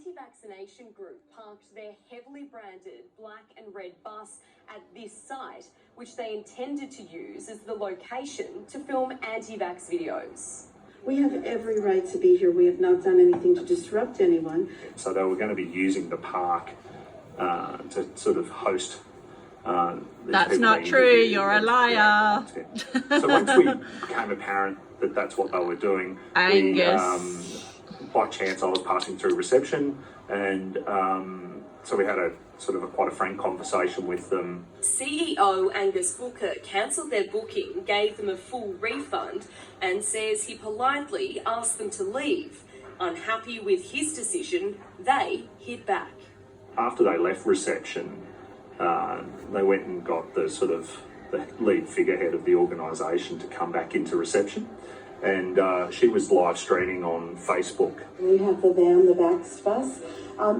anti-vaccination group parked their heavily branded black and red bus at this site, which they intended to use as the location to film anti-vax videos. We have every right to be here. We have not done anything to disrupt anyone. So they were going to be using the park to sort of host. That's not true, you're a liar. So once we became apparent that that's what they were doing, Angus. by chance I was passing through reception, and so we had quite a frank conversation with them. CEO Angus Booker cancelled their booking, gave them a full refund, and says he politely asked them to leave. Unhappy with his decision, they hit back. After they left reception, they went and got the lead figurehead of the organisation to come back into reception, and she was live streaming on Facebook. We have the van, the Vaxxed bus.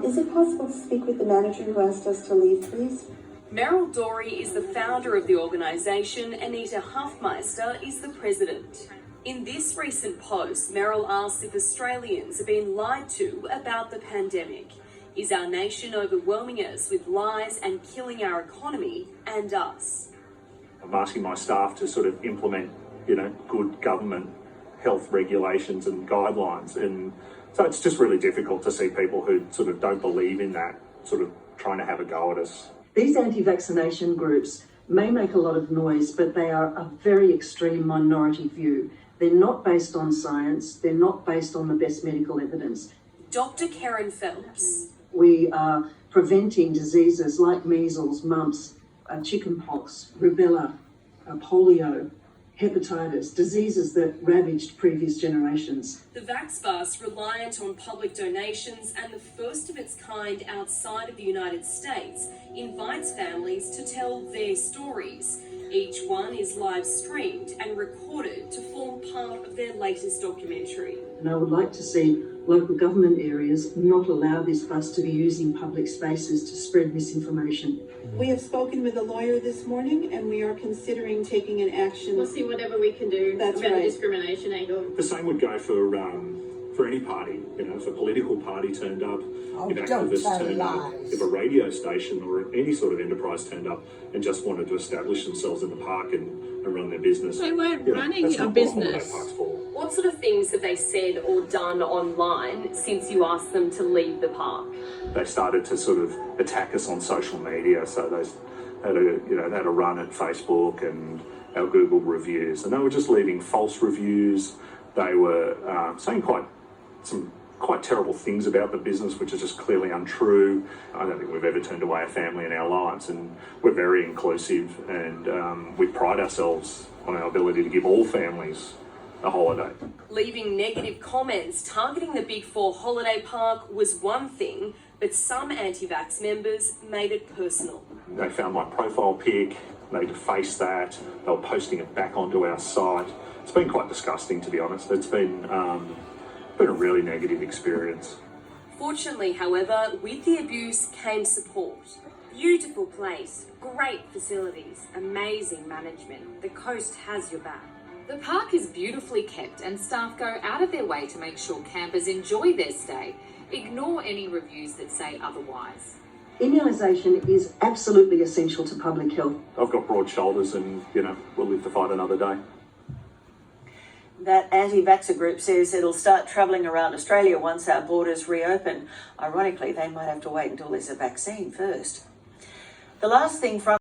Is it possible to speak with the manager who asked us to leave, please? Meryl is the founder of the organisation. Aneeta is the president. In this recent post, Meryl asks if Australians have been lied to about the pandemic. Is our nation overwhelming us with lies and killing our economy and us? I'm asking my staff to implement, good government health regulations and guidelines, and so it's just really difficult to see people who don't believe in that trying to have a go at us. These anti-vaccination groups may make a lot of noise, but they are a very extreme minority view. They're not based on science. They're not based on the best medical evidence. Dr. Karen Phelps. We are preventing diseases like measles, mumps, chickenpox, rubella, polio, hepatitis, diseases that ravaged previous generations. The Vax bus, reliant on public donations and the first of its kind outside of the United States, invites families to tell their stories. Each one is live streamed and recorded to form part of their latest documentary. And I would like to see local government areas not allow this bus to be using public spaces to spread misinformation. We have spoken with a lawyer this morning, and we are considering taking an action. We'll see whatever we can do about the discrimination angle. The same would go for any party. If a political party turned up, if activists turned up, if a radio station or any sort of enterprise turned up and just wanted to establish themselves in the park and run their business. They weren't running a business. What sort of things have they said or done online since you asked them to leave the park? They started to attack us on social media, so they had a run at Facebook and our Google reviews, and they were just leaving false reviews. They were saying some quite terrible things about the business, which is just clearly untrue. I don't think we've ever turned away a family in our lives, and we're very inclusive, and we pride ourselves on our ability to give all families a holiday. Leaving negative comments targeting the Big Four holiday park was one thing, but some anti-vax members made it personal. They found my profile pic, they defaced that, they were posting it back onto our site. It's been quite disgusting, to be honest. It's been a really negative experience. Fortunately, however, with the abuse came support. Beautiful place, great facilities, amazing management. The coast has your back. The park is beautifully kept and staff go out of their way to make sure campers enjoy their stay. Ignore any reviews that say otherwise. Immunisation is absolutely essential to public health. I've got broad shoulders and, we'll live to fight another day. That anti-vaxxer group says it'll start travelling around Australia once our borders reopen. Ironically, they might have to wait until there's a vaccine first. The last thing from